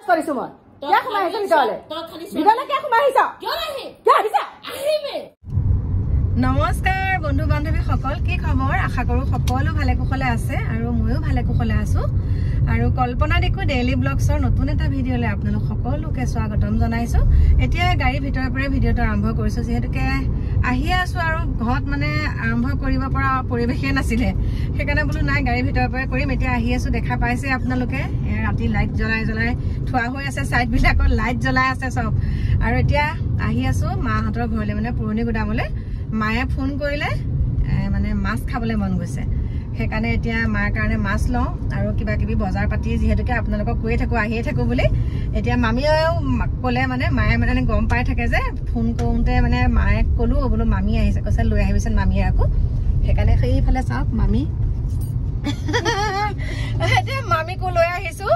কৰিছো মই কিয় সোমাই আহিছ ভিতৰলৈ ভিতৰলৈ কিয় সোমাই আহিছ কিয় আহিছ নমস্কাৰ বন্ধু বান্ধৱী সকল কি খবৰ আশা কৰো সকলো ভালে কুশলে আছে আৰু ময়ো ভালে কুশলে আছো আৰু কল্পনা দেখো ডেইলি ব্লগছৰ নতুন এটা ভিডিঅ'লৈ আপোনালোক সকলোকে স্বাগতম জনাইছো এতিয়া গাড়ী ভিতৰৰ পৰা ভিডিঅ'টো আৰম্ভ কৰিছো যেহেতুকে আহি আছো আৰু ঘৰত মানে আৰম্ভ কৰিব পৰা পৰিৱেশে নাছিলে সেইকাৰণে বোলো নাই গাড়ী ভিতৰৰ পৰা কৰিম এতিয়া আহি আছো দেখা পাইছে আপোনালোকে ৰাতি লাইট জ্বলাই থোৱা হৈ আছে সাইড বিলাকত লাইট জ্বলাই আছে সব আৰু এতিয়া আহি আছো মাহঁতৰ ঘৰলৈ মানে পুৰণি গুদামলৈ মায়ে ফোন কৰিলে মানে মাছ খাবলৈ মন গৈছে সেইকাৰণে এতিয়া মাৰ কাৰণে মাছ লওঁ আৰু কিবা কিবি বজাৰ পাতি যেহেতুকে আপোনালোকক কৈয়ে থাকো আহিয়ে থাকো বুলি এতিয়া মামীয়েও ক'লে মানে মায়ে মানে গম পাই থাকে যে ফোন কৰোঁতে মানে মায়ে ক'লো বোলো মামী আহিছে কৈছে লৈ আহিবিচোন মামীয়ে আকৌ সেইকাৰণে সেইফালে চাওক মামী এতিয়া মামীকো লৈ আহিছো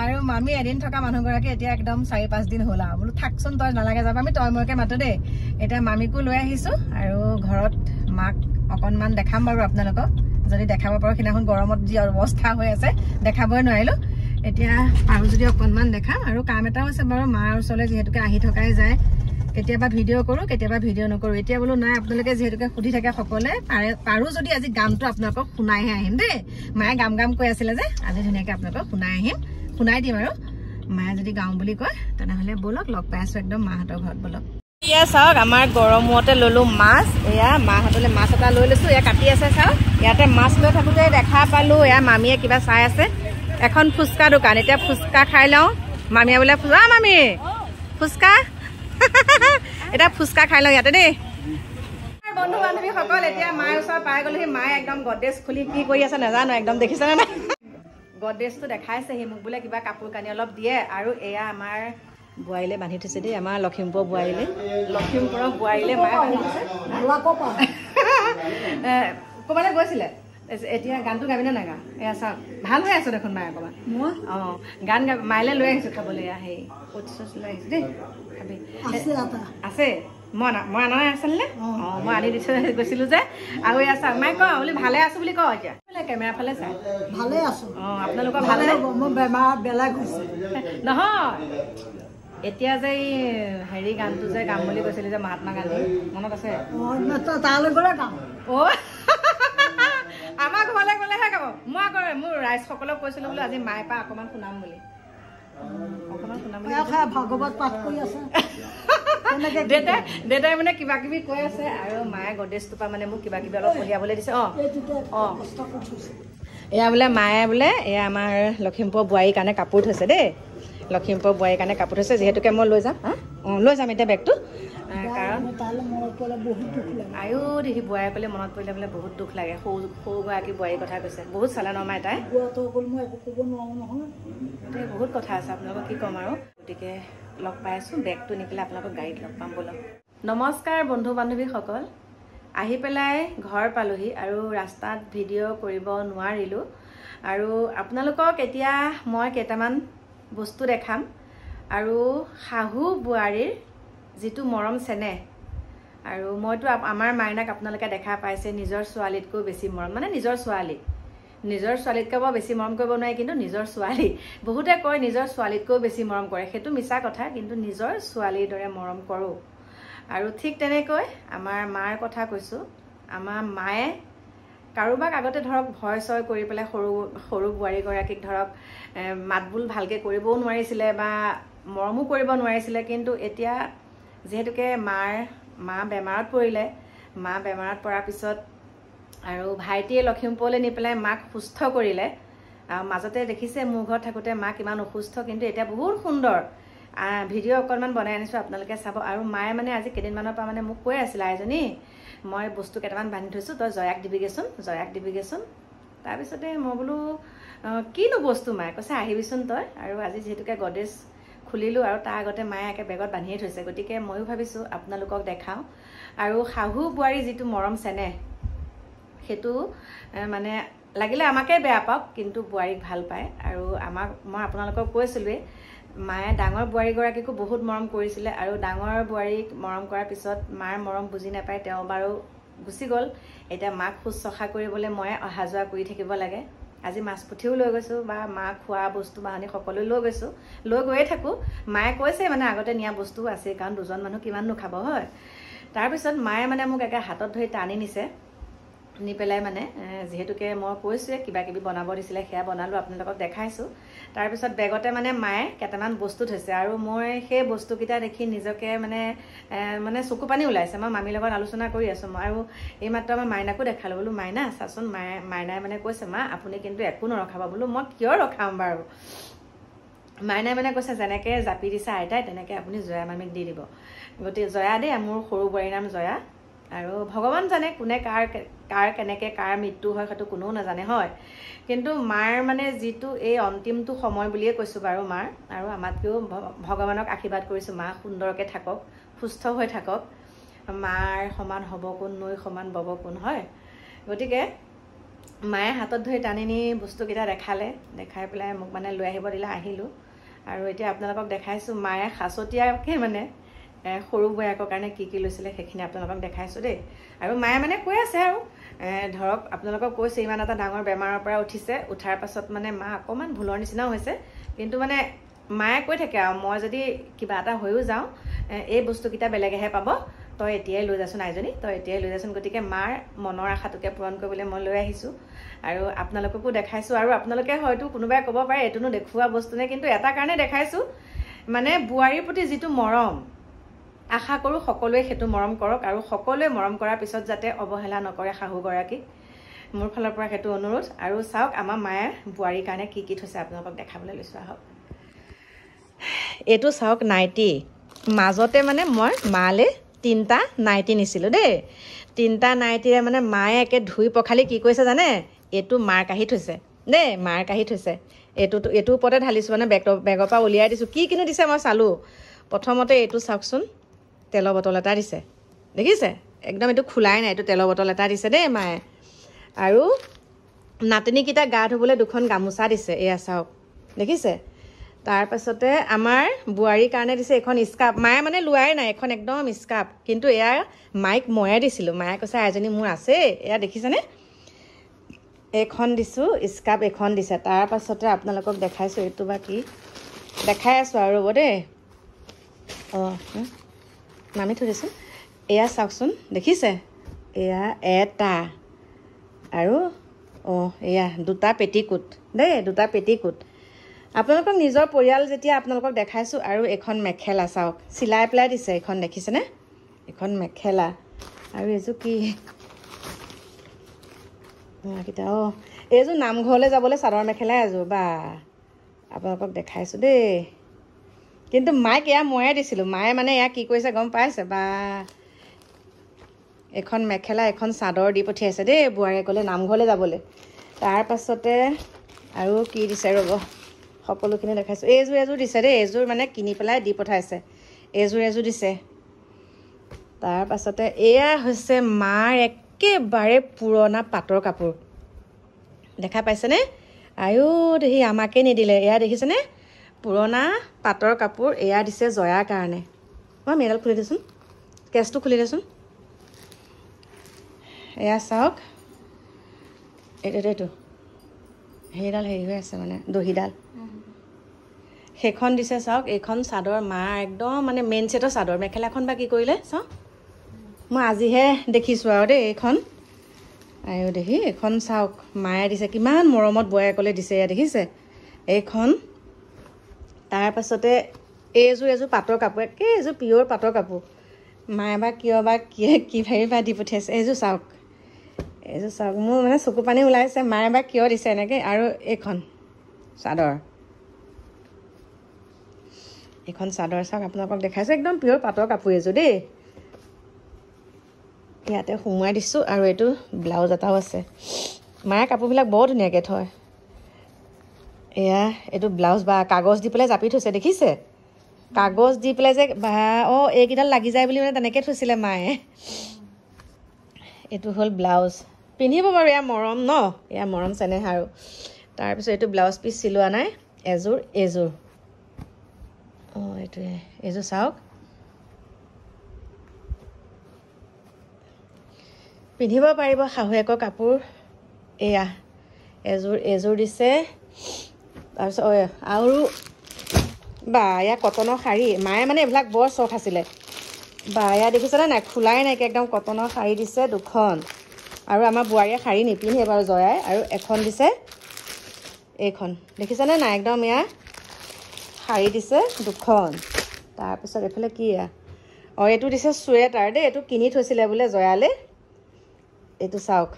আৰু মামী এদিন থকা মানুহগৰাকী এতিয়া একদম 4-5 দিন হ'ল আৰু বোলো থাকচোন তই নালাগে যাব আমি তই মইকে মাতো দেই এতিয়া মামীকো লৈ আহিছো আৰু ঘৰত মাক অকণমান দেখাম বাৰু আপোনালোকক যদি দেখাব পাৰো সিদিনাখন গৰমত যি অৱস্থা হৈ আছে দেখাবই নোৱাৰিলো এতিয়া আৰু যদি অকণমান দেখাম আৰু কাম এটাও আছে বাৰু মাৰ ওচৰলৈ যিহেতুকে আহি থকাই যায় কেতিয়াবা ভিডিঅ' কৰো কেতিয়াবা ভিডিঅ' নকৰো এতিয়া বোলো নাই আপোনালোকে যিহেতুকে সুধি থাকে সকলে পাৰো যদি আজি গানটো আপোনালোকক শুনাইহে আহিম দেই মায়ে গাম কৈ আছিলে যে আজি ধুনীয়াকে আপোনালোকক শুনাই দিম আৰু মায়ে যদি গাওঁ বুলি কয় তেনেহ'লে বলক লগ পাই আছো একদম মাহঁতৰ ঘৰত বলক এতিয়া চাওক আমাৰ গৰমতে ললো মাছ এয়া মাহঁতলৈ মাছ এটা লৈ লৈছো এয়া কাটি আছে চাওক ইয়াতে মাছ লৈ থাকোঁতে দেখা পালো এয়া মামীয়ে কিবা চাই আছে এখন ফুচকা দোকান এতিয়া ফুচকা খাই লওঁ মামীয়ে বোলে মামী ফুচকা এটা ফুচকা খাই লওঁ ইয়াতে দেই বন্ধু বান্ধৱীসকল এতিয়া মাৰ ওচৰত পাই গ'লোহি মায়ে একদম গডৰেজ খুলি কি কৰি আছে নাজানো একদম দেখিছেনে নাই গডৰেজটো দেখাইছে সি মোক বোলে কিবা কাপোৰ কানি অলপ দিয়ে আৰু এয়া আমাৰ বোৱাৰীলে বান্ধি থৈছে দেই আমাৰ লখিমপুৰৰ বোৱাৰীলে মায়ে বান্ধি থৈছে ক'ৰবালৈ গৈছিলে এতিয়া গানটো গাবিনে নাগা এয়া চাওক ভাল হৈ আছো দেখোন মায়ে অকণমান অঁ গান মাইলে লৈ আহিছো খাবলৈ এয়া সেই ক'চ লৈ আহিছো দেই খাবি আছে মই আনা আছিল নে অঁ মই আনি দি থৈ গৈছিলো যে আৰু এয়া চাওক মায়ে কওঁ বুলি ভালে আছো বুলি কওঁ এতিয়া কেমেৰা ফালে চাই ভালে আছো অঁ আপোনালোকৰ ভালে মোৰ বেমাৰ বেলেগ হৈছে নহয় এতিয়া যে হেৰি গানটো যে গাম বুলি কৈছিলে যে মহাত্মা গান্ধী মনত আছে তালৈ গ'লে গাম অ' আমাৰ ঘৰলৈ গ'লেহে গাব মই আকৌ মোৰ ৰাইজসকলক কৈছিলো বোলো আজি মায়ে পৰা অকণমান শুনাম বুলি ভাগৱত পাঠ কৰি আছে দেউতাই মানে কিবা কিবি কৈ আছে আৰু মায়ে গডৰেজটোৰ পৰা মানে মোক কিবা কিবি অলপ উলিয়াবলৈ দিছে এয়া বোলে মায়ে বোলে এয়া আমাৰ লখিমপুৰৰ বোৱাৰীৰ কাৰণে কাপোৰ থৈছে দেই লখিমপুৰৰ বোৱাৰীৰ কাৰণে কাপোৰ থৈছে যিহেতুকে মই লৈ যাম লৈ যাম এতিয়া বেগটো কাৰণ আয়ো দেখি বোৱাৰী ক'লে মনত পৰিলে বোলে বহুত দুখ লাগে সৰুগৰাকী বোৱাৰীৰ কথা কৈছে বহুত চালে নমাই তাই বহুত কথা আছে আপোনালোকক কি ক'ম আৰু গতিকে লগ পাই আছো বেগটো নি পেলাই আপোনালোকক গাড়ীত লগ পাম বলক নমস্কাৰ বন্ধু বান্ধৱীসকল আহি পেলাই ঘৰ পালোহি আৰু ৰাস্তাত ভিডিঅ' কৰিব নোৱাৰিলোঁ আৰু আপোনালোকক এতিয়া মই কেইটামান বস্তু দেখাম আৰু শাহু বোৱাৰীৰ যিটো মৰম চেনেহ আৰু মইতো আমাৰ মাইনাক আপোনালোকে দেখা পাইছে নিজৰ ছোৱালীতকৈ বেছি মৰম মানে নিজৰ ছোৱালীতকৈ বৰ বেছি মৰম কৰিব নোৱাৰি কিন্তু নিজৰ ছোৱালী বহুতে কয় নিজৰ ছোৱালীতকৈ বেছি মৰম কৰে সেইটো মিছা কথা কিন্তু নিজৰ ছোৱালীৰ দৰে মৰম কৰোঁ আৰু ঠিক তেনেকৈ আমাৰ মাৰ কথা কৈছোঁ আমাৰ মায়ে কাৰোবাক আগতে ধৰক ভয় চয় কৰি পেলাই সৰু বোৱাৰীগৰাকীক ধৰক মাতবোল ভালকৈ কৰিবও নোৱাৰিছিলে বা মৰমো কৰিব নোৱাৰিছিলে কিন্তু এতিয়া যিহেতুকে মা বেমাৰত পৰিলে মা বেমাৰত পৰাৰ পিছত আৰু ভাইটিয়ে লখিমপুৰলৈ নি পেলাই মাক সুস্থ কৰিলে আৰু মাজতে দেখিছে মোৰ ঘৰত থাকোঁতে মা কিমান অসুস্থ কিন্তু এতিয়া বহুত সুন্দৰ ভিডিঅ' অকণমান বনাই আনিছোঁ আপোনালোকে চাব আৰু মায়ে মানে আজি কেইদিনমানৰ পৰা মানে মোক কৈ আছিলে আইজনী মই বস্তু কেইটামান বান্ধি থৈছোঁ তই জয়াক দিবিগেচোন তাৰপিছতে মই বোলো কিনো বস্তু মায়ে কৈছে আহিবিচোন তই আৰু আজি যিহেতুকে গডৰেজ খুলিলোঁ আৰু তাৰ আগতে মায়ে একে বেগত বান্ধিয়ে থৈছে গতিকে ময়ো ভাবিছোঁ আপোনালোকক দেখাওঁ আৰু শাহু বোৱাৰী যিটো মৰম চেনেহ সেইটো মানে লাগিলে আমাকে বেয়া পাওক কিন্তু বোৱাৰীক ভাল পায় আৰু মই আপোনালোকক কৈছিলোঁৱেই মায়ে ডাঙৰ বোৱাৰীগৰাকীকো বহুত মৰম কৰিছিলে আৰু ডাঙৰ বোৱাৰীক মৰম কৰাৰ পিছত মাৰ মৰম বুজি নাপায় তেওঁ বাৰু গুচি গ'ল এতিয়া মাক শুশ্ৰূষা কৰিবলৈ মই অহা যোৱা কৰি থাকিব লাগে আজি মাছ পুঠিও লৈ গৈছোঁ বা মা খোৱা বস্তু বাহানি সকলো লৈ গৈছোঁ, লৈ গৈয়ে থাকোঁ। মায়ে কৈছে মানে আগতে নিয়া বস্তু আছে, কাৰণ দুজন মানুহ কিমাননো খাব হয়। তাৰপিছত মায়ে মানে মোক একে হাতত ধৰি টানি নিছে, নি পেলাই মানে যিহেতুকে মই কৈছোঁৱে কিবা কিবি বনাব দিছিলে, সেয়া বনালোঁ, আপোনালোকক দেখাইছোঁ। তাৰপিছত বেগতে মানে মায়ে কেইটামান বস্তু থৈছে, আৰু মই সেই বস্তুকেইটা দেখি নিজকে মানে চকু পানী ওলাইছে। মই মামীৰ লগত আলোচনা কৰি আছোঁ, আৰু এইমাত্ৰ মই মাইনাকো দেখালোঁ, বোলো মাইনা চাচোন, মাইনাই মানে কৈছে মা আপুনি কিন্তু একো নৰখাব। বোলো মই কিয় ৰখাম বাৰু। মাইনাই মানে কৈছে যেনেকৈ জাপি দিছে আইতাই তেনেকৈ আপুনি জয়া মামীক দি দিব। গতিকে জয়া দেই, মোৰ সৰু বোৱাৰীৰ নাম জয়া। আৰু ভগৱান জানে কোনে কাৰ কেনেকৈ কাৰ মৃত্যু হয়, সেইটো কোনেও নাজানে হয়। কিন্তু মাৰ মানে যিটো এই অন্তিমটো সময় বুলিয়ে কৈছোঁ বাৰু মাৰ, আৰু আমাতকৈও ভগৱানক আশীৰ্বাদ কৰিছোঁ মা সুন্দৰকৈ থাকক, সুস্থ হৈ থাকক। মাৰ সমান হ'ব কোন, নৈ সমান বব কোন, হয়। গতিকে মায়ে হাতত ধৰি টানি নি বস্তুকেইটা দেখাই পেলাই মোক মানে লৈ আহিব দিলে, আহিলোঁ। আৰু এতিয়া আপোনালোকক দেখাইছোঁ মায়ে সাঁচতীয়াকৈ মানে সৰু বোৱাৰীয়েকৰ কাৰণে কি লৈছিলে সেইখিনি আপোনালোকক দেখাইছোঁ দেই। আৰু মায়ে মানে কৈ আছে আৰু ধৰক আপোনালোকক কৈছে ইমান এটা ডাঙৰ বেমাৰৰ পৰা উঠিছে, উঠাৰ পাছত মানে মা অকণমান ভুলৰ নিচিনাও হৈছে, কিন্তু মানে মায়ে কৈ থাকে আৰু মই যদি কিবা এটা হৈও যাওঁ এই বস্তুকেইটা বেলেগেহে পাব, তই এতিয়াই লৈ যাচোন আইজনী, তই এতিয়াই লৈ যাচোন। গতিকে মাৰ মনৰ আশাটোকে পূৰণ কৰিবলৈ মই লৈ আহিছোঁ, আৰু আপোনালোককো দেখাইছোঁ। আৰু আপোনালোকে হয়তো কোনোবাই ক'ব পাৰে এইটোনো দেখুওৱা বস্তু নে, কিন্তু এটা কাৰণে দেখাইছোঁ, মানে বোৱাৰীৰ প্ৰতি যিটো মৰম, আশা কৰোঁ সকলোৱে সেইটো মৰম কৰক, আৰু সকলোৱে মৰম কৰাৰ পিছত যাতে অৱহেলা নকৰে শাহুগৰাকীক, মোৰ ফালৰ পৰা সেইটো অনুৰোধ। আৰু চাওক আমাৰ মায়ে বোৱাৰীৰ কাৰণে কি থৈছে আপোনালোকক দেখাবলৈ লৈছোঁ, আহক। এইটো চাওক নাইটি, মাজতে মানে মই মালে 3টা নাইটি নিছিলোঁ দেই। 3টা নাইটিৰে মানে মায়ে একে ধুই পখালি কি কৰিছে জানে, এইটো মাৰ কাঢ়ি থৈছে দেই, মাৰ কাঢ়ি থৈছে। এইটোৰ ওপৰতে ঢালিছোঁ, মানে বেগৰ পৰা উলিয়াই দিছোঁ। কিনো দিছে মই চালোঁ। প্ৰথমতে এইটো চাওকচোন, তেলৰ বটল এটা দিছে, দেখিছে একদম এইটো খোলাই নাই, এইটো তেলৰ বটল এটা দিছে দেই মায়ে। আৰু নাতিনীকেইটা গা ধুবলৈ 2খন গামোচা দিছে, এয়া চাওক দেখিছে। তাৰপাছতে আমাৰ বোৱাৰীৰ কাৰণে দিছে এখন স্কাৰ্ফ, মায়ে মানে লোৱাই নাই, এখন একদম স্কাৰ্ফ, কিন্তু এয়া মাইক ময়ে দিছিলোঁ। মায়ে কৈছে আইজনী মোৰ আছে, এয়া দেখিছেনে, এইখন দিছোঁ স্কাৰ্ফ, এখন দিছে। তাৰপাছতে আপোনালোকক দেখাইছোঁ, এইটো বা কি দেখাই আছোঁ আৰু ৰ'ব দেই। অঁ নামি থৈ দিছোঁ, এয়া চাওকচোন দেখিছে, এয়া এটা, আৰু এয়া 2টা পেটিকোট দেই, 2টা পেটিকোট। আপোনালোকক নিজৰ পৰিয়াল যেতিয়া আপোনালোকক দেখাইছোঁ। আৰু এখন মেখেলা চাওক, চিলাই পেলাই দিছে, এইখন দেখিছেনে, এখন মেখেলা। আৰু এইযোৰ কি কেইটা, এইযোৰ নামঘৰলৈ যাবলৈ চাদৰ মেখেলা এযোৰ, বা আপোনালোকক দেখাইছোঁ দেই। কিন্তু মাইক এয়া ময়ে দিছিলোঁ, মায়ে মানে এয়া কি কৰিছে গম পাইছে, বা এখন মেখেলা এখন চাদৰ দি পঠিয়াইছে দেই বোৱাৰীয়ে ক'লে নামঘৰলৈ যাবলৈ। তাৰপাছতে আৰু কি দিছে ৰ'ব, সকলোখিনি দেখাইছোঁ। এযোৰ দিছে দেই, এযোৰ মানে কিনি পেলাই দি পঠাইছে, এযোৰ দিছে। তাৰপাছতে এয়া হৈছে মাৰ একেবাৰে পুৰণা পাটৰ কাপোৰ, দেখা পাইছেনে, আয়ো দেহি আমাকে নিদিলে, এয়া দেখিছেনে পুৰণা পাটৰ কাপোৰ, এয়া দিছে জয়াৰ কাৰণে। মই মেডাল খুলি দেচোন, কেছটো খুলি দেচোন, এয়া চাওক, এইটো সেইডাল হেৰি হৈ আছে মানে দহিডাল, সেইখন দিছে চাওক। এইখন চাদৰ মাৰ একদম মানে মেইন ছেটৰ চাদৰ, মেখেলাখন বা কি কৰিলে চাওক, মই আজিহে দেখিছোঁ আৰু দেই এইখন। আয়ো দেহি এইখন চাওক, মায়ে দিছে কিমান মৰমত বোৱাৰীয়েকলৈ দিছে, এয়া দেখিছে এইখন। তাৰপাছতে এইযোৰ পাটৰ কাপোৰ, একে এইযোৰ পিয়'ৰ পাটৰ কাপোৰ, মায়ে বা কিয় বা কি ভাবি বা দি পঠিয়াইছে। এইযোৰ চাওক মোৰ মানে চকু পানী ওলাইছে, মায়ে বা কিয় দিছে এনেকৈ। আৰু এইখন চাদৰ চাওক, আপোনালোকক দেখাইছোঁ, একদম পিয়'ৰ পাটৰ কাপোৰ এযোৰ দেই। ইয়াতে সোমোৱাই দিছোঁ, আৰু এইটো ব্লাউজ এটাও আছে। মায়ে কাপোৰবিলাক বৰ ধুনীয়াকৈ থয়। এয়া এইটো ব্লাউজ বা কাগজ দি পেলাই জাপি থৈছে, দেখিছে কাগজ দি পেলাই যে, বা এইকেইডাল লাগি যায় বুলি মানে তেনেকৈ থৈছিলে মায়ে। এইটো হ'ল ব্লাউজ, পিন্ধিব বাৰু, এয়া মৰম ন, এয়া মৰম চেনেহ আৰু। তাৰপিছত এইটো ব্লাউজ পিচ চিলোৱা নাই, এইযোৰ এইযোৰ চাওক, পিন্ধিব পাৰিব শাহুৱেকৰ কাপোৰ। এয়া এযোৰ দিছে তাৰপিছত আৰু বা এয়া কটনৰ শাৰী মায়ে মানে এইবিলাক বৰ চখ আছিলে বা এয়া দেখিছেনে নাই খোলাই নাইকিয়া একদম কটনৰ শাৰী দিছে 2খন আৰু আমাৰ বোৱাৰীয়ে শাৰী নিপিন্ধে বাৰু জয়াই আৰু এখন দিছে এইখন দেখিছেনে নাই একদম এয়া শাৰী দিছে 2খন তাৰপিছত এইফালে কি এইটো দিছে চুৱেটাৰ দেই এইটো কিনি থৈছিলে বোলে জয়ালে এইটো চাওক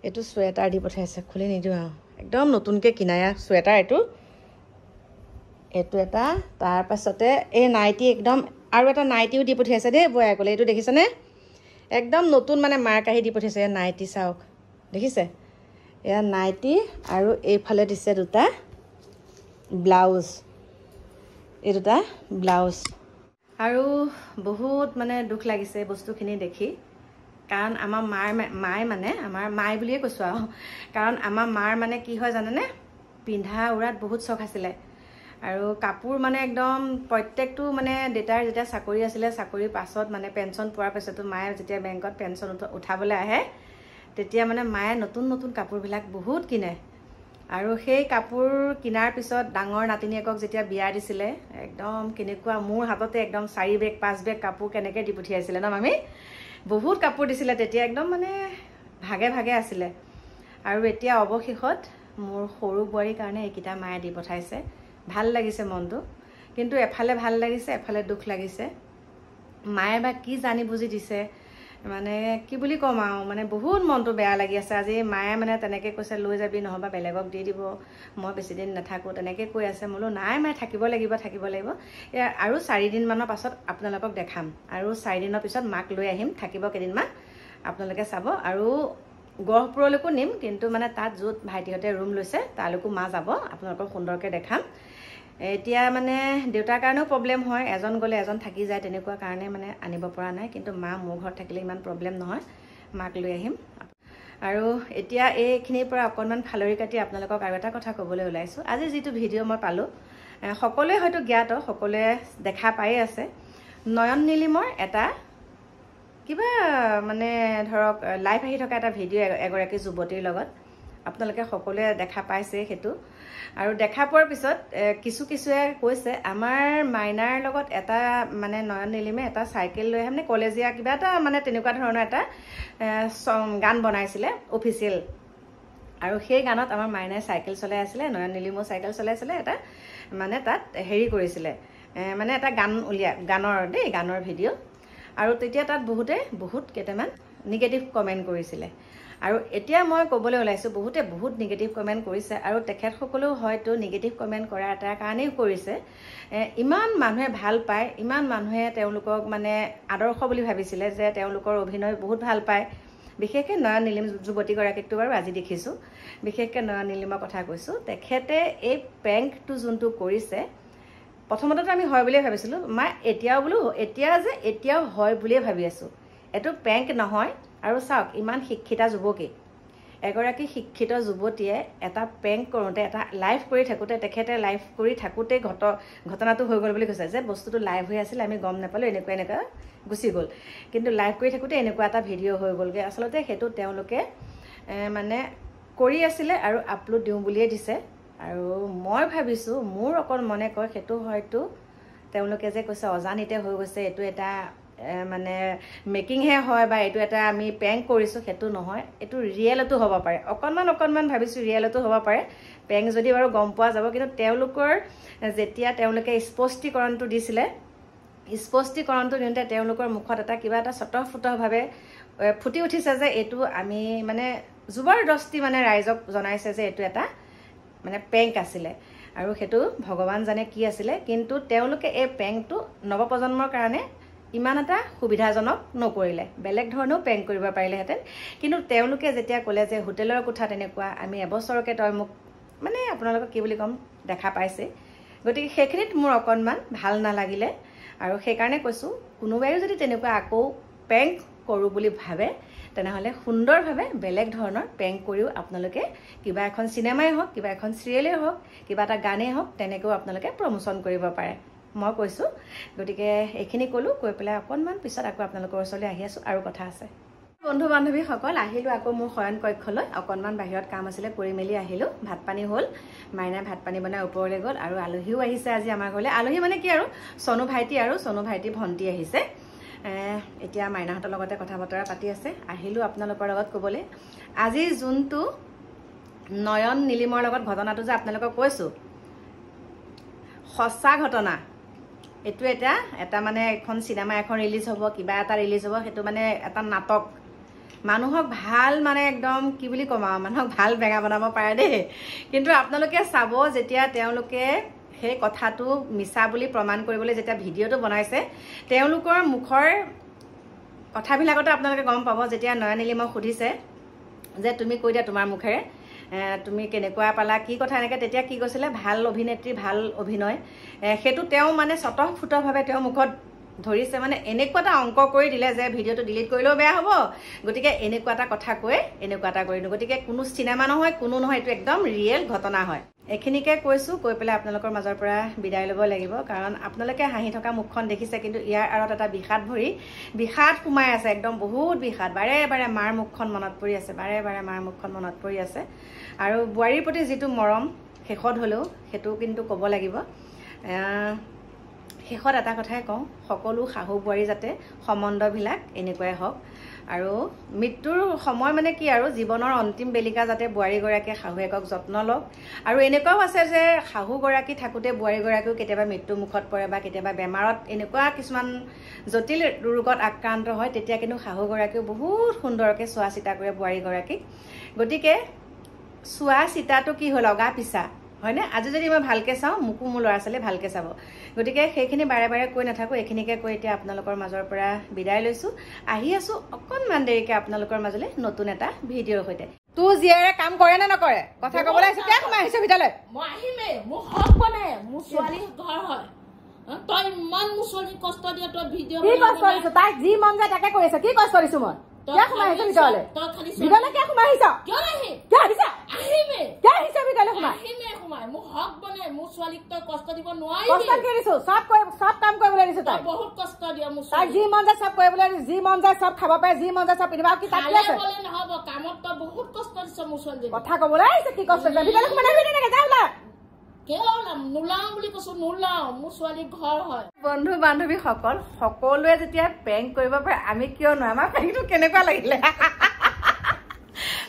এইটো চুৱেটাৰ দি পঠাইছে খুলি নিদিওঁ আৰু একদম নতুনকৈ কিনায়া চুৱেটাৰ এইটো এটা তাৰপাছতে এই নাইটি একদম আৰু এটা নাইটিও দি পঠিয়াইছে দেই বয়াই ক'লে এইটো দেখিছেনে একদম নতুন মানে মাৰ কাঢ়ি দি পঠিয়াইছে এয়া নাইটি চাওক দেখিছে এয়া নাইটি আৰু এইফালে দিছে 2টা ব্লাউজ এই 2টা ব্লাউজ আৰু বহুত মানে দুখ লাগিছে বস্তুখিনি দেখি কাৰণ আমাৰ মায়ে মানে আমাৰ মাই বুলিয়ে কৈছোঁ আৰু কাৰণ আমাৰ মাৰ মানে কি হয় জানেনে পিন্ধা উৰাত বহুত চখ আছিলে আৰু কাপোৰ মানে একদম প্ৰত্যেকটো মানে দেউতাৰ যেতিয়া চাকৰি আছিলে চাকৰিৰ পাছত মানে পেঞ্চন পোৱাৰ পাছতো মায়ে যেতিয়া বেংকত পেঞ্চন উঠাবলৈ আহে তেতিয়া মানে মায়ে নতুন নতুন কাপোৰবিলাক বহুত কিনে আৰু সেই কাপোৰ কিনাৰ পিছত ডাঙৰ নাতিনীয়েকক যেতিয়া বিয়া দিছিলে একদম কেনেকুৱা মোৰ হাততে একদম 4 বেগ 5 বেগ কাপোৰ কেনেকৈ দি পঠিয়াইছিলে ন মামী বহুত কাপোৰ দিছিলে তেতিয়া একদম মানে ভাগে ভাগে আছিলে আৰু এতিয়া অৱশেষত মোৰ সৰু বোৱাৰীৰ কাৰণে এইকেইটা মায়ে দি পঠাইছে ভাল লাগিছে মনটো কিন্তু এফালে ভাল লাগিছে এফালে দুখ লাগিছে মায়ে বা কি জানি বুজি দিছে মানে কি বুলি ক'ম আৰু মানে বহুত মনটো বেয়া লাগি আছে আজি মায়ে মানে তেনেকৈ কৈছে লৈ যাবি নহবা বেলেগক দি দিব মই বেছি দিন নাথাকোঁ তেনেকৈ কৈ আছে বোলো নাই মায়ে থাকিব লাগিব আৰু 4 দিনমানৰ পাছত আপোনালোকক দেখাম আৰু 4 দিনৰ পিছত মাক লৈ আহিম থাকিব কেইদিনমান আপোনালোকে চাব আৰু গহপুৰলৈকো নিম কিন্তু মানে তাত য'ত ভাইটিহঁতে ৰুম লৈছে তালৈকো মা যাব আপোনালোকক সুন্দৰকৈ দেখাম এতিয়া মানে দেউতাৰ কাৰণেও প্ৰব্লেম হয় এজন গ'লে এজন থাকি যায় তেনেকুৱা কাৰণে মানে আনিব পৰা নাই কিন্তু মা মোৰ ঘৰত থাকিলে ইমান প্ৰব্লেম নহয় মাক লৈ আহিম আৰু এতিয়া এইখিনিৰ পৰা অকণমান ফালৰি কাটি আপোনালোকক আৰু এটা কথা ক'বলৈ ওলাইছোঁ আজি যিটো ভিডিঅ' মই পালোঁ সকলোৱে হয়তো জ্ঞাত সকলোৱে দেখা পায়ে আছে নয়ন নীলিমৰ এটা কিবা মানে ধৰক লাইভ আহি থকা এটা ভিডিঅ' এগৰাকী যুৱতীৰ লগত আপোনালোকে সকলোৱে দেখা পাইছে সেইটো আৰু দেখা পোৱাৰ পিছত কিছুৱে কৈছে আমাৰ মাইনাৰ লগত এটা মানে নয়ন নীলিমে এটা চাইকেল লৈ আহে মানে কলেজীয়া কিবা এটা মানে তেনেকুৱা ধৰণৰ এটা গান বনাইছিলে অফিচিয়েল আৰু সেই গানত আমাৰ মাইনাই চাইকেল চলাই আছিলে নয়ন নীলিমো চাইকেল চলাইছিলে এটা মানে তাত হেৰি কৰিছিলে মানে এটা গানৰ ভিডিঅ' আৰু তেতিয়া তাত বহুত কেইটামান নিগেটিভ কমেণ্ট কৰিছিলে আৰু এতিয়া মই ক'বলৈ ওলাইছোঁ বহুত নিগেটিভ কমেণ্ট কৰিছে আৰু তেখেতসকলেও হয়তো নিগেটিভ কমেণ্ট কৰা এটাৰ কাৰণেই কৰিছে ইমান মানুহে ভাল পায় ইমান মানুহে তেওঁলোকক মানে আদৰ্শ বুলি ভাবিছিলে যে তেওঁলোকৰ অভিনয় বহুত ভাল পায় বিশেষকৈ নয়ন নীলিম যুৱতীগৰাকীকটো বাৰু আজি দেখিছোঁ বিশেষকৈ নয়ন নীলিমৰ কথা কৈছোঁ তেখেতে এই প্ৰেংকটো যোনটো কৰিছে প্ৰথমতে আমি হয় বুলিয়ে ভাবিছিলোঁ এতিয়াও হয় বুলিয়ে ভাবি আছোঁ এইটো প্ৰেংক নহয় আৰু চাওক ইমান শিক্ষিতা যুৱতী এগৰাকী শিক্ষিত যুৱতীয়ে এটা প্ৰেংক কৰোঁতে এটা লাইভ কৰি থাকোঁতে তেখেতে লাইভ কৰি থাকোঁতে ঘটনাটো হৈ গ'ল বুলি কৈছে যে বস্তুটো লাইভ হৈ আছিল আমি গম নাপালোঁ এনেকুৱা গুচি গ'ল কিন্তু লাইভ কৰি থাকোঁতে এনেকুৱা এটা ভিডিঅ' হৈ গ'লগৈ আচলতে সেইটো তেওঁলোকে মানে কৰি আছিলে আৰু আপলোড দিওঁ বুলিয়ে দিছে আৰু মই ভাবিছোঁ মোৰ অকল মনে কয় সেইটো হয়তো তেওঁলোকে যে কৈছে অজানিতে হৈ গৈছে এইটো এটা মানে মেকিংহে হয় বা এইটো এটা আমি প্ৰেংক কৰিছোঁ সেইটো নহয় এইটো ৰিয়েলতো হ'ব পাৰে অকণমান ভাবিছোঁ ৰিয়েলতো হ'ব পাৰে প্ৰেংক যদি বাৰু গম পোৱা যাব কিন্তু তেওঁলোকৰ যেতিয়া তেওঁলোকে স্পষ্টীকৰণটো দিছিলে স্পষ্টীকৰণটো দিওঁতে তেওঁলোকৰ মুখত এটা কিবা এটা স্বতঃস্ফূৰ্তভাৱে ফুটি উঠিছে যে এইটো আমি মানে জবৰদস্তি মানে ৰাইজক জনাইছে যে এইটো এটা মানে প্ৰেংক আছিলে আৰু সেইটো ভগৱান জানে কি আছিলে কিন্তু তেওঁলোকে এই প্ৰেংকটো নৱপ্ৰজন্মৰ কাৰণে ইমান এটা সুবিধাজনক নকৰিলে বেলেগ ধৰণেও প্ৰেংক কৰিব পাৰিলেহেঁতেন কিন্তু তেওঁলোকে যেতিয়া ক'লে যে হোটেলৰ কোঠা তেনেকুৱা আমি এবছৰকে তই মোক মানে আপোনালোকক কি বুলি ক'ম দেখা পাইছে গতিকে সেইখিনিত মোৰ অকণমান ভাল নালাগিলে আৰু সেইকাৰণে কৈছোঁ কোনোবাইও যদি তেনেকুৱা আকৌ প্ৰেংক কৰোঁ বুলি ভাবে তেনেহ'লে সুন্দৰভাৱে বেলেগ ধৰণৰ প্ৰেংক কৰিও আপোনালোকে কিবা এখন চিনেমাই হওক কিবা এখন চিৰিয়েলেই হওক কিবা এটা গানেই হওক তেনেকৈও আপোনালোকে প্ৰমোশ্যন কৰিব পাৰে মই কৈছোঁ গতিকে এইখিনি ক'লোঁ কৈ পেলাই অকণমান পিছত আকৌ আপোনালোকৰ ওচৰলৈ আহি আছোঁ আৰু কথা আছে বন্ধু বান্ধৱীসকল আহিলোঁ আকৌ মোৰ শয়ন কক্ষলৈ অকণমান বাহিৰত কাম আছিলে কৰি মেলি আহিলোঁ ভাত পানী হ'ল মাইনাই ভাত পানী বনাই ওপৰলৈ গ'ল আৰু আলহীও আহিছে আজি আমাৰ ঘৰলৈ আলহী মানে কি আৰু সনু ভাইটি ভণ্টি আহিছে এতিয়া মাইনাহঁতৰ লগতে কথা বতৰা পাতি আছে আহিলোঁ আপোনালোকৰ লগত ক'বলৈ আজি যোনটো নয়ন নীলিমৰ লগত ঘটনাটো যে আপোনালোকক কৈছোঁ সঁচা ঘটনা এইটো এটা মানে এখন চিনেমা এখন ৰিলিজ হ'ব কিবা এটা ৰিলিজ হ'ব সেইটো মানে এটা নাটক মানুহক ভাল মানে একদম কি বুলি ক'ম আৰু মানুহক ভাল বেঙা বনাব পাৰে দেই কিন্তু আপোনালোকে চাব যেতিয়া তেওঁলোকে সেই কথাটো মিছা বুলি প্ৰমাণ কৰিবলৈ যেতিয়া ভিডিঅ'টো বনাইছে তেওঁলোকৰ মুখৰ কথাবিলাকতে আপোনালোকে গম পাব যেতিয়া নয়ন নীলিমক সুধিছে যে তুমি কৈ দিয়া তোমাৰ মুখেৰে তুমি কেনেকুৱা পালা কি কথা এনেকৈ তেতিয়া কি কৈছিলে ভাল অভিনেত্ৰী ভাল অভিনয় সেইটো তেওঁ মানে স্বতঃস্ফূৰ্তভাৱে তেওঁ মুখত ধৰিছে মানে এনেকুৱা এটা অংক কৰি দিলে যে ভিডিঅ'টো ডিলিট কৰিলেও বেয়া হ'ব গতিকে এনেকুৱা এটা কথা কৈ এনেকুৱা এটা কৰি দিওঁ গতিকে কোনো চিনেমা নহয় কোনো নহয় এইটো একদম ৰিয়েল ঘটনা হয় এইখিনিকে কৈছোঁ কৈ পেলাই আপোনালোকৰ মাজৰ পৰা বিদায় ল'ব লাগিব কাৰণ আপোনালোকে হাঁহি থকা মুখখন দেখিছে কিন্তু ইয়াৰ আঁৰত এটা বিষাদ সোমাই আছে একদম বহুত বিষাদ বাৰে বাৰে মাৰ মুখখন মনত পৰি আছে মাৰ মুখখন মনত পৰি আছে আৰু বোৱাৰীৰ প্ৰতি যিটো মৰম শেষত হ'লেও সেইটো কিন্তু ক'ব লাগিব শেষত এটা কথাই কওঁ সকলো শাহু বোৱাৰী যাতে সম্বন্ধবিলাক এনেকুৱাই হওক আৰু মৃত্যুৰ সময় মানে কি আৰু জীৱনৰ অন্তিম বেলিকা যাতে বোৱাৰীগৰাকীয়ে শাহুৱেকক যত্ন লওক আৰু এনেকুৱাও আছে যে শাহুগৰাকী থাকোঁতে বোৱাৰীগৰাকীও কেতিয়াবা মৃত্যু মুখত পৰে বা কেতিয়াবা বেমাৰত এনেকুৱা কিছুমান জটিল ৰোগত আক্ৰান্ত হয় তেতিয়া কিন্তু শাহুগৰাকীও বহুত সুন্দৰকৈ চোৱা চিতা কৰে বোৱাৰীগৰাকীক গতিকে চোৱা চিতাটো কি হ'ল লগা পিছা হয়নে আজি যদি মই ভালকৈ চাওঁ মোকো মোৰ ল'ৰা ছোৱালীয়ে ভালকৈ চাব গতিকে সেইখিনি বাৰে বাৰে কৈ নাথাকোঁ এইখিনিকে কৈ এতিয়া আপোনালোকৰ মাজৰ পৰা বিদায় লৈছোঁ আহি আছোঁ অকণমান দেৰিকৈ আপোনালোকৰ মাজলৈ নতুন এটা ভিডিঅ'ৰ সৈতে তোৰ জীয়াৰে কাম কৰে নে নকৰে কথা ক'বলৈ আহিছোঁ কিয় সোমাই আহিছ ভিতৰলৈ মই আহিমেই মোৰ হক বনে মোৰ ছোৱালী ঘৰ হয় তই ইমান মোৰ ছোৱালী কষ্ট দিয়ে তই ভিডিঅ' কি কষ্ট দিছোঁ তাইক যি মন যায় তাকে কৰি আছোঁ কি কষ্ট দিছোঁ মই কিয় সোমাই আহিছ ভিতৰলৈ ভিতৰলৈ কিয় সোমাই আহিছ কিয় নাহি কিয় আহিছ আহিমেই কিয় আহিছ ভিতৰলৈ সোমাই সোমাই মোৰ হক বনে মোৰ ছোৱালীক তই কষ্ট দিব নোৱাৰিবি কষ্ট কি দিছোঁ চব কাম কৰিবলৈ দিছোঁ তাই বহুত কষ্ট দিয়ে মোৰ তাই যি মন যায় চব কৰিবলৈ দিছোঁ যি মন যায় চব খাব পাৰে যি মন যায় চব পিন্ধিব কি তাত আছে নহ'ব কামত তই বহুত কষ্ট দিছ মোৰ ছোৱালী কথা ক'বলৈ আহিছে কি কষ্ট দিছ ভিতৰলৈ সোমাই আহিবি তেনেকৈ যা ওলা নোলাও বুলি কৈছো নোলাও মোৰ ছোৱালী ঘৰ হয় বন্ধু বান্ধৱীসকল সকলোৱে যেতিয়া প্ৰেংক কৰিব পাৰে আমি কিয় নোৱাৰো আমাৰ প্ৰেংকটো কেনেকুৱা লাগিলে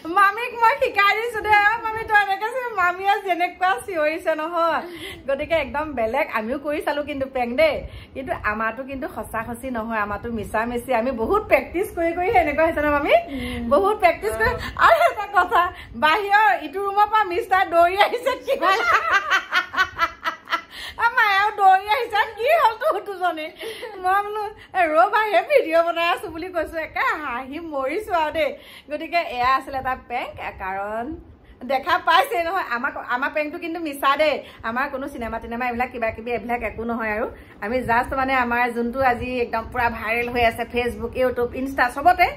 মামীক মই শিকাই দিছোঁ দে মামী তই এনেকৈ মামীয়ে যেনেকুৱা চিঞৰিছে নহয় গতিকে একদম বেলেগ আমিও কৰি চালোঁ কিন্তু প্ৰেংক দেই কিন্তু আমাৰটো কিন্তু সঁচা সঁচি নহয় আমাৰটো মিছা মিছি আমি বহুত প্ৰেক্টিচ কৰি এনেকুৱা হৈছে ন মামী বহুত প্ৰেক্টিচ কৰি আৰু এটা কথা বাহিৰৰ ইটো ৰুমৰ পৰা মিষ্টাৰ দৌৰি আহিছে কিবা মায়েও দৌৰি আহিছে কি হ'ল তোৰ দুজনী মই বোলো ৰ'বা হে ভিডিঅ' বনাই আছোঁ বুলি কৈছোঁ একে হাঁহি মৰিছোঁ আৰু দেই গতিকে এয়া আছিলে এটা প্ৰেংক কাৰণ দেখা পাইছে নহয় আমাৰ প্ৰেংকটো কিন্তু মিছা দেই আমাৰ কোনো চিনেমা এইবিলাক কিবা কিবি এইবিলাক একো নহয় আৰু আমি জাষ্ট মানে আমাৰ যোনটো আজি একদম পুৰা ভাইৰেল হৈ আছে ফেচবুক ইউটিউব ইনষ্টা চবতে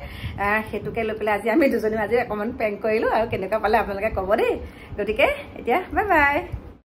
সেইটোকে লৈ পেলাই আজি আমি দুজনী আজি অকণমান প্ৰেংক কৰিলোঁ আৰু কেনেকুৱা পালে আপোনালোকে ক'ব দেই গতিকে এতিয়া বাই বাই